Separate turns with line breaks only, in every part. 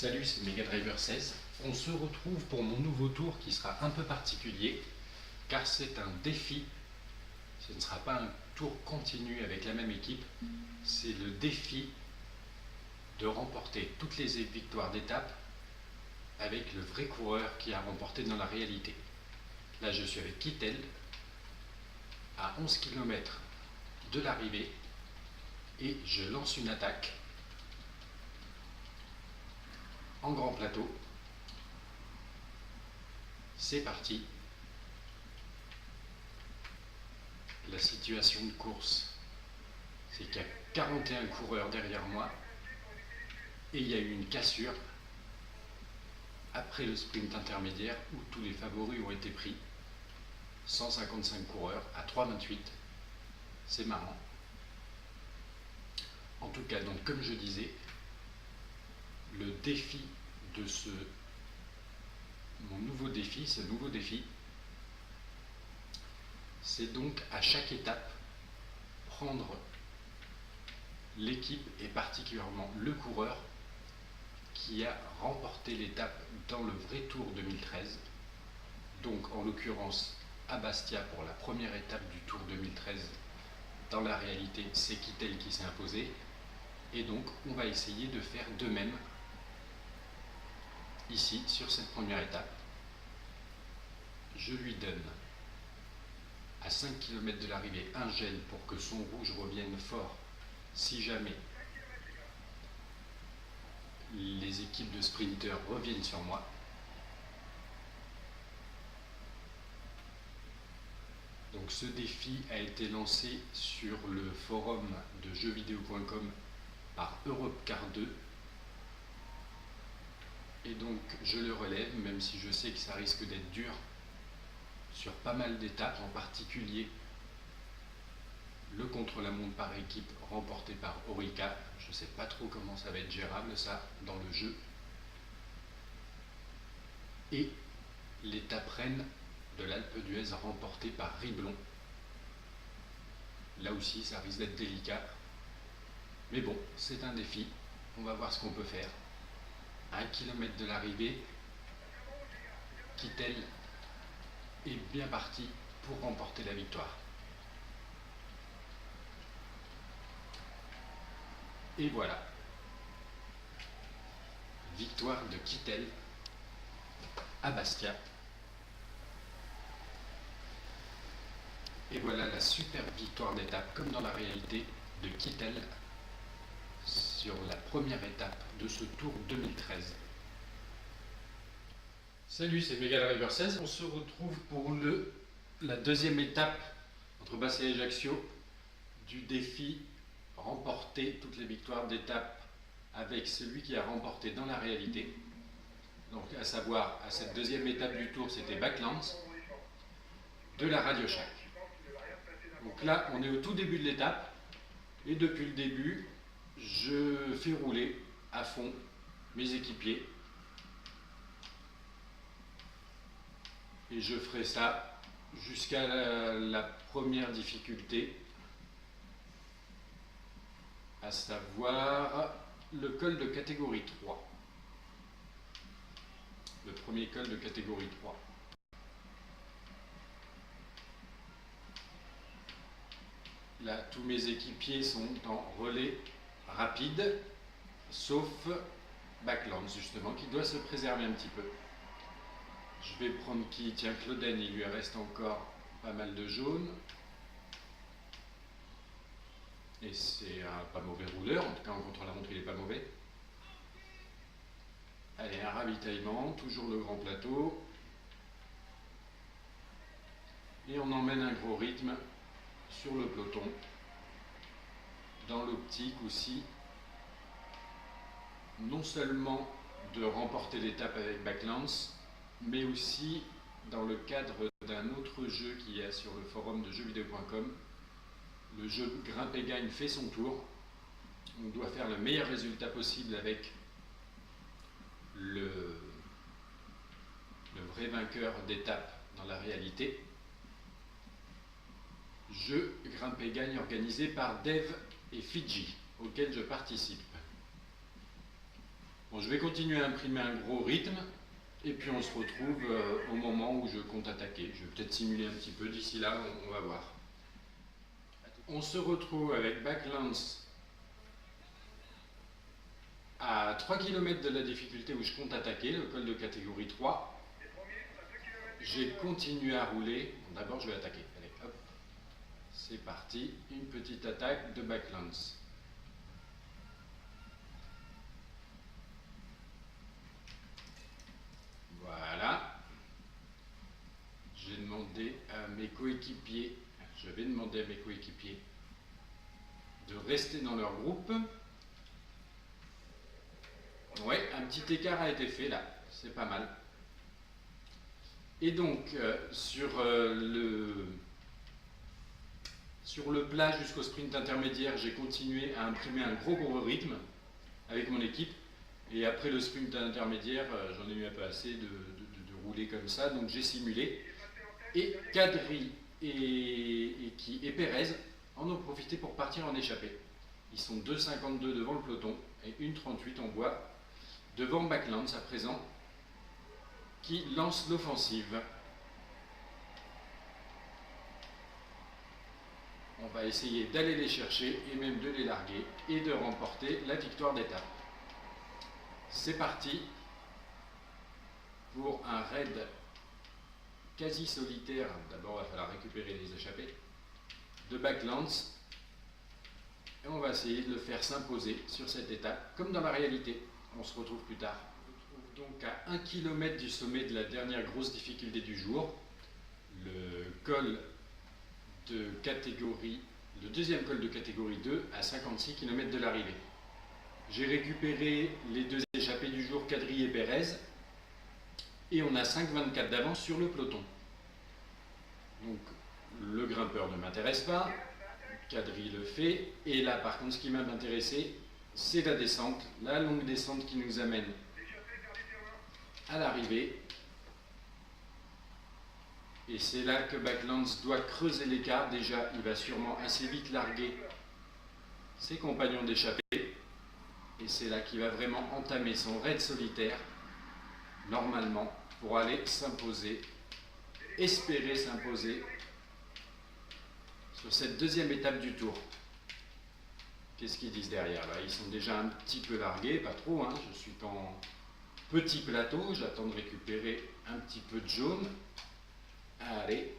Salut, c'est Megadriver 16. On se retrouve pour mon nouveau tour qui sera un peu particulier car c'est un défi. Ce ne sera pas un tour continu avec la même équipe, c'est le défi de remporter toutes les victoires d'étape avec le vrai coureur qui a remporté dans la réalité. Là je suis avec Kittel à 11 km de l'arrivée et je lance une attaque en grand plateau. C'est parti. La situation de course, c'est qu'il y a 41 coureurs derrière moi et il y a eu une cassure après le sprint intermédiaire où tous les favoris ont été pris. 155 coureurs à 3,28. C'est marrant. En tout cas, donc comme je disais, le défi de mon nouveau défi, ce nouveau défi, c'est donc à chaque étape prendre l'équipe et particulièrement le coureur qui a remporté l'étape dans le vrai Tour 2013. Donc en l'occurrence à Bastia pour la première étape du Tour 2013. Dans la réalité, c'est Kittel qui s'est imposé. Et donc on va essayer de faire de même ici sur cette première étape. Je lui donne à 5 km de l'arrivée un gel pour que son rouge revienne fort si jamais les équipes de sprinteurs reviennent sur moi. Donc ce défi a été lancé sur le forum de jeuxvideo.com par Europcar 2 et donc je le relève, même si je sais que ça risque d'être dur sur pas mal d'étapes, en particulier le contre-la-montre par équipe remporté par Orica. Je ne sais pas trop comment ça va être gérable ça dans le jeu. Et l'étape reine de l'Alpe d'Huez remportée par Riblon. Là aussi ça risque d'être délicat. Mais bon, c'est un défi. On va voir ce qu'on peut faire. À 1 km de l'arrivée, Kittel est bien parti pour remporter la victoire. Et voilà, victoire de Kittel à Bastia. Et voilà la superbe victoire d'étape, comme dans la réalité, de Kittel sur la première étape de ce Tour 2013. Salut, c'est Megadriver 16. On se retrouve pour la deuxième étape entre Bastia et Ajaccio du défi remporter toutes les victoires d'étape avec celui qui a remporté dans la réalité. Donc à savoir, à cette deuxième étape du tour, c'était Backlands de la Radio Shack. Donc là, on est au tout début de l'étape et depuis le début, je fais rouler à fond mes équipiers et je ferai ça jusqu'à la première difficulté, à savoir le col de catégorie 3. Le premier col de catégorie 3. Là, tous mes équipiers sont en relais rapide, sauf Backlands, justement, qui doit se préserver un petit peu. Je vais prendre qui? Tiens, Clauden, il lui reste encore pas mal de jaune. Et c'est un pas mauvais rouleur, en tout cas en contre-la-montre il n'est pas mauvais. Allez, un ravitaillement, toujours le grand plateau. Et on emmène un gros rythme sur le peloton, dans l'optique aussi, non seulement de remporter l'étape avec Backlands, mais aussi dans le cadre d'un autre jeu qui est sur le forum de jeuxvideo.com. Le jeu Grimpe et Gagne fait son tour. On doit faire le meilleur résultat possible avec le vrai vainqueur d'étape dans la réalité. Jeu Grimpe et Gagne organisé par Dev et Fidji, auquel je participe. Bon, je vais continuer à imprimer un gros rythme, et puis on se retrouve au moment où je compte attaquer. Je vais peut-être simuler un petit peu, d'ici là, on va voir. On se retrouve avec Backlance à 3 km de la difficulté où je compte attaquer, le col de catégorie 3. J'ai continué à rouler. Bon, d'abord, je vais attaquer. Allez, hop. C'est parti. Une petite attaque de Backlance. Voilà. J'ai demandé à mes coéquipiers, je vais demander à mes coéquipiers de rester dans leur groupe. Ouais, un petit écart a été fait là, c'est pas mal. Et donc, sur le plat jusqu'au sprint intermédiaire, j'ai continué à imprimer un gros rythme avec mon équipe. Et après le sprint intermédiaire, j'en ai eu un peu assez de rouler comme ça, donc j'ai simulé. Et Kadri et Pérez en ont profité pour partir en échappée. Ils sont 2,52 devant le peloton et 1,38 en bois devant Backlance à présent, qui lance l'offensive. On va essayer d'aller les chercher et même de les larguer et de remporter la victoire d'étape. C'est parti pour un raid quasi solitaire. D'abord, il va falloir récupérer les échappées de Backlance et on va essayer de le faire s'imposer sur cette étape comme dans la réalité. On se retrouve plus tard. On se retrouve donc à 1 km du sommet de la dernière grosse difficulté du jour, le col de catégorie, le deuxième col de catégorie 2 à 56 km de l'arrivée. J'ai récupéré les deux échappés du jour, Kadri et Pérez, et on a 5,24 d'avance sur le peloton. Donc le grimpeur ne m'intéresse pas, Kadri le fait, et là par contre ce qui m'a intéressé, c'est la descente, la longue descente qui nous amène à l'arrivée. Et c'est là que Backlance doit creuser l'écart. Déjà, il va sûrement assez vite larguer ses compagnons d'échappée. Et c'est là qu'il va vraiment entamer son raid solitaire, normalement, pour aller s'imposer, espérer s'imposer sur cette deuxième étape du tour. Qu'est-ce qu'ils disent derrière là? Ils sont déjà un petit peu largués, pas trop, hein. Je suis en petit plateau, j'attends de récupérer un petit peu de jaune. Allez.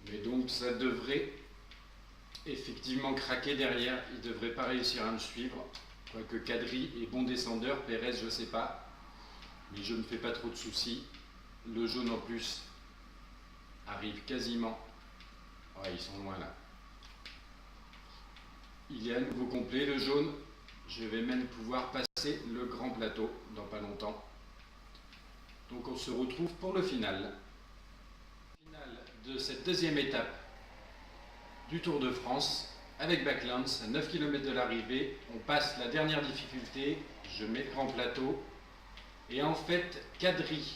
Mais donc ça devrait effectivement craquer derrière, il ne devrait pas réussir à me suivre. Quoique Kadri est bon descendeur, Pérez je ne sais pas, mais je ne me fais pas trop de soucis. Le jaune en plus arrive quasiment. Ouais, ils sont loin là. Il est à nouveau complet le jaune. Je vais même pouvoir passer le grand plateau dans pas longtemps. Donc on se retrouve pour le final. Final de cette deuxième étape du Tour de France avec Backlance à 9 km de l'arrivée. On passe la dernière difficulté, je mets le grand plateau. Et en fait, Kadri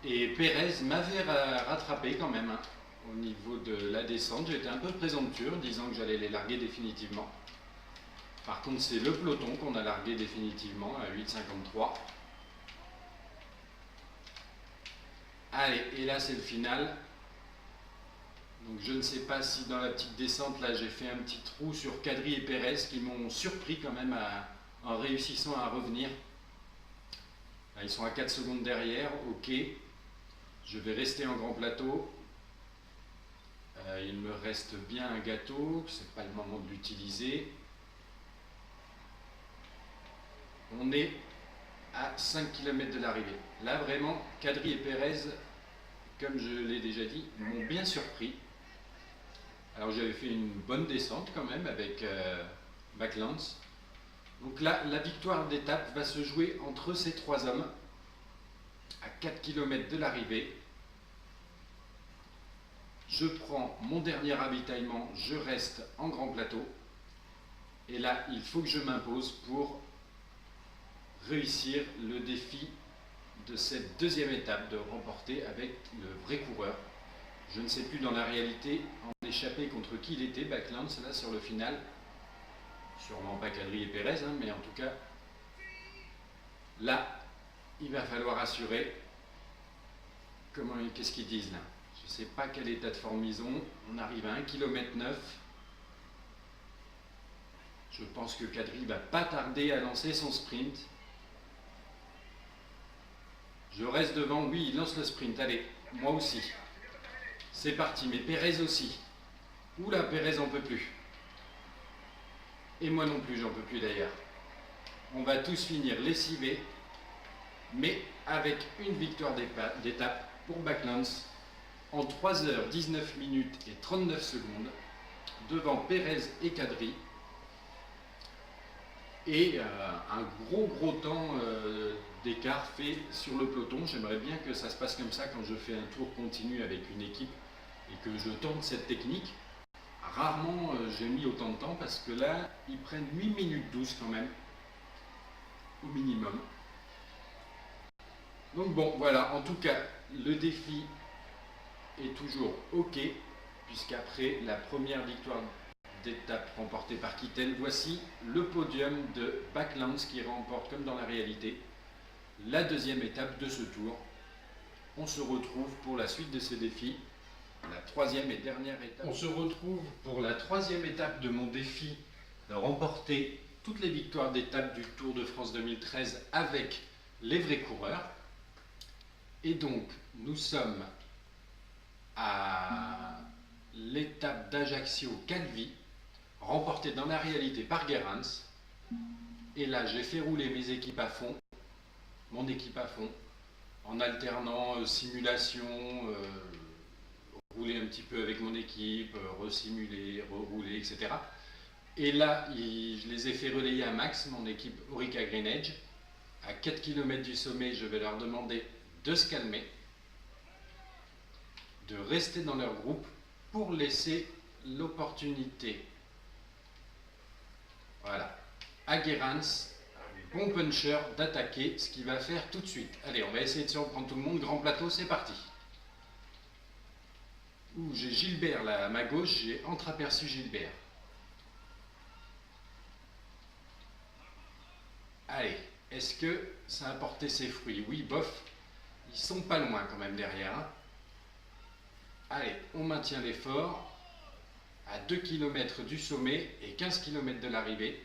et Pérez m'avaient rattrapé quand même, hein, au niveau de la descente. J'étais un peu présomptueux, disant que j'allais les larguer définitivement. Par contre, c'est le peloton qu'on a largué définitivement à 8,53. Allez, et là c'est le final. Donc je ne sais pas si dans la petite descente, là j'ai fait un petit trou sur Kadri et Pérez qui m'ont surpris quand même en réussissant à revenir. Là, ils sont à 4 secondes derrière, ok. Je vais rester en grand plateau. Il me reste bien un gâteau, c'est pas le moment de l'utiliser. On est à 5 km de l'arrivée. Là vraiment, Kadri et Pérez, comme je l'ai déjà dit, m'ont bien surpris. Alors j'avais fait une bonne descente quand même avec Backlance. Donc là, la victoire d'étape va se jouer entre ces trois hommes à 4 km de l'arrivée. Je prends mon dernier ravitaillement, je reste en grand plateau. Et là, il faut que je m'impose pour réussir le défi de cette deuxième étape, de remporter avec le vrai coureur. Je ne sais plus dans la réalité en échappé contre qui il était, Backlands, là sur le final. Sûrement pas Kadri et Pérez, hein, mais en tout cas, là, il va falloir assurer. Qu'est-ce qu'ils disent là? Je ne sais pas quel état de forme ils ont. On arrive à 1,9 km. Je pense que Kadri va pas tarder à lancer son sprint. Je reste devant, oui, il lance le sprint. Allez, moi aussi. C'est parti, mais Pérez aussi. Oula, Pérez en peut plus. Et moi non plus, j'en peux plus d'ailleurs. On va tous finir lessivés, mais avec une victoire d'étape pour Backlands en 3h19 minutes et 39 secondes devant Pérez et Kadri. Et un gros temps d'écart fait sur le peloton. J'aimerais bien que ça se passe comme ça quand je fais un tour continu avec une équipe et que je tente cette technique. Rarement j'ai mis autant de temps parce que là, ils prennent 8 minutes 12 quand même, au minimum. Donc bon, voilà, en tout cas, le défi est toujours OK, puisqu'après la première victoire d'étape remportée par Kittel, voici le podium de Backlands qui remporte, comme dans la réalité, la deuxième étape de ce tour. On se retrouve pour la suite de ce défi, la troisième et dernière étape. On se retrouve pour la troisième étape de mon défi de remporter toutes les victoires d'étape du Tour de France 2013 avec les vrais coureurs. Et donc, nous sommes à l'étape d'Ajaccio-Calvi, remportée dans la réalité par Gerrans. Et là, j'ai fait rouler mes équipes à fond, mon équipe à fond, en alternant simulation, rouler un petit peu avec mon équipe, resimuler, rerouler, etc. Et là, je les ai fait relayer à max, mon équipe Orica Green Edge. À 4 km du sommet, je vais leur demander de se calmer, de rester dans leur groupe pour laisser l'opportunité, voilà, à Gerrans, bon puncher, d'attaquer, ce qu'il va faire tout de suite. Allez, on va essayer de surprendre tout le monde. Grand plateau, c'est parti. Ouh, j'ai Gilbert là à ma gauche, j'ai entreaperçu Gilbert. Allez, est-ce que ça a porté ses fruits? Oui, bof, ils sont pas loin quand même derrière. Hein. Allez, on maintient l'effort à 2 km du sommet et 15 km de l'arrivée.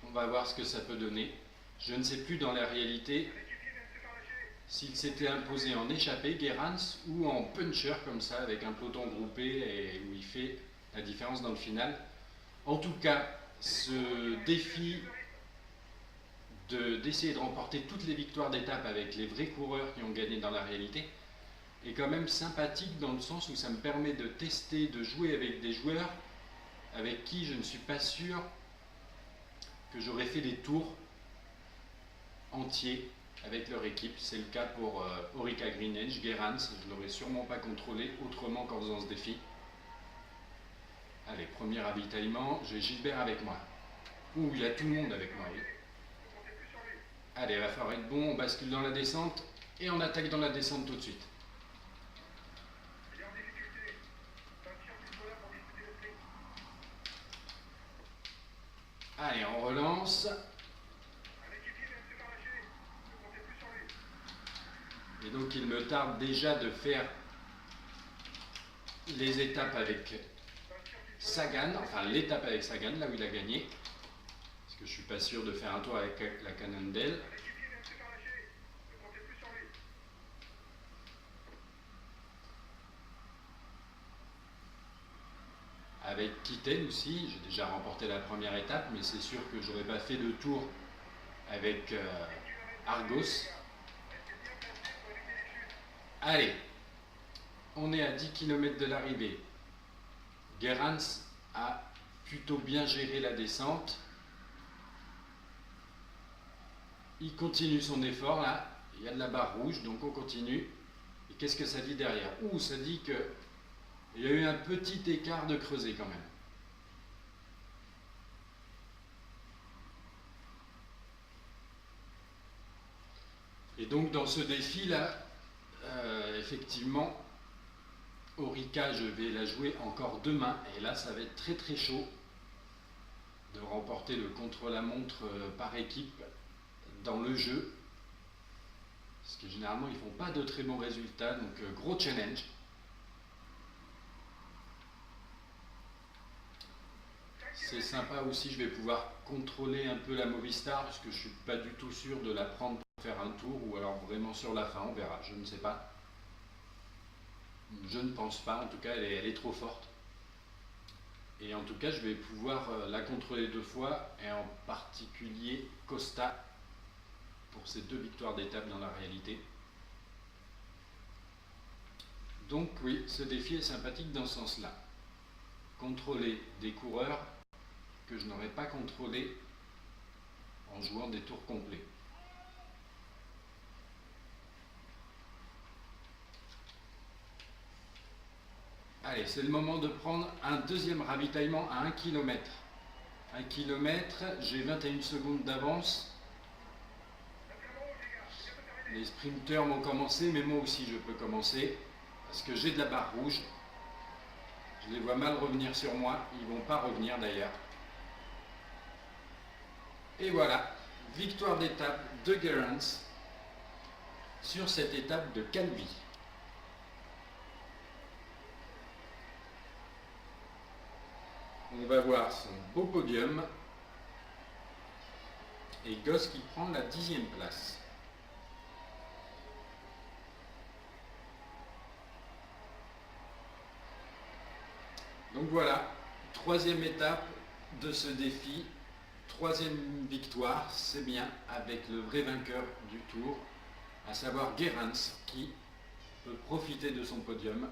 On va voir ce que ça peut donner. Je ne sais plus dans la réalité s'il s'était imposé en échappée, Gerrans, ou en puncher comme ça, avec un peloton groupé et où il fait la différence dans le final. En tout cas, ce défi d'essayer de remporter toutes les victoires d'étape avec les vrais coureurs qui ont gagné dans la réalité est quand même sympathique dans le sens où ça me permet de tester, de jouer avec des joueurs avec qui je ne suis pas sûr que j'aurais fait des tours entiers avec leur équipe. C'est le cas pour Orica Green Edge, Gerrans, je ne l'aurais sûrement pas contrôlé autrement qu'en faisant ce défi. Allez, premier ravitaillement, j'ai Gilbert avec moi. Ouh, il y a tout le monde avec moi, oui. Allez, il va falloir être bon, on bascule dans la descente et on attaque dans la descente tout de suite. Allez, on relance. Et donc il me tarde déjà de faire les étapes avec Sagan, enfin l'étape avec Sagan, là où il a gagné. Parce que je ne suis pas sûr de faire un tour avec la Cannondale. Avec Kittel aussi, j'ai déjà remporté la première étape, mais c'est sûr que j'aurais pas fait de tour avec Argos. Allez, on est à 10 km de l'arrivée. Gerrans a plutôt bien géré la descente. Il continue son effort là, il y a de la barre rouge, donc on continue. Et qu'est-ce que ça dit derrière? Ouh, ça dit que il y a eu un petit écart de creuset quand même. Et donc dans ce défi-là, effectivement, Orica, je vais la jouer encore demain. Et là, ça va être très très chaud de remporter le contre-la-montre par équipe dans le jeu. Parce que généralement, ils ne font pas de très bons résultats. Donc, gros challenge. C'est sympa aussi, je vais pouvoir contrôler un peu la Movistar, parce que je ne suis pas du tout sûr de la prendre pour faire un tour, ou alors vraiment sur la fin, on verra, je ne sais pas. Je ne pense pas, en tout cas elle est trop forte. Et en tout cas je vais pouvoir la contrôler 2 fois, et en particulier Costa, pour ses 2 victoires d'étape dans la réalité. Donc oui, ce défi est sympathique dans ce sens-là. Contrôler des coureurs que je n'aurais pas contrôlé en jouant des tours complets. Allez, c'est le moment de prendre un deuxième ravitaillement à 1 km. 1 km, j'ai 21 secondes d'avance. Les sprinteurs m'ont commencé, mais moi aussi je peux commencer, parce que j'ai de la barre rouge. Je les vois mal revenir sur moi, ils ne vont pas revenir d'ailleurs. Et voilà, victoire d'étape de Gerrans sur cette étape de Calvi. On va voir son beau podium et Goss qui prend la 10e place. Donc voilà, 3e étape de ce défi, 3e victoire, c'est bien, avec le vrai vainqueur du tour, à savoir Gerrans, qui peut profiter de son podium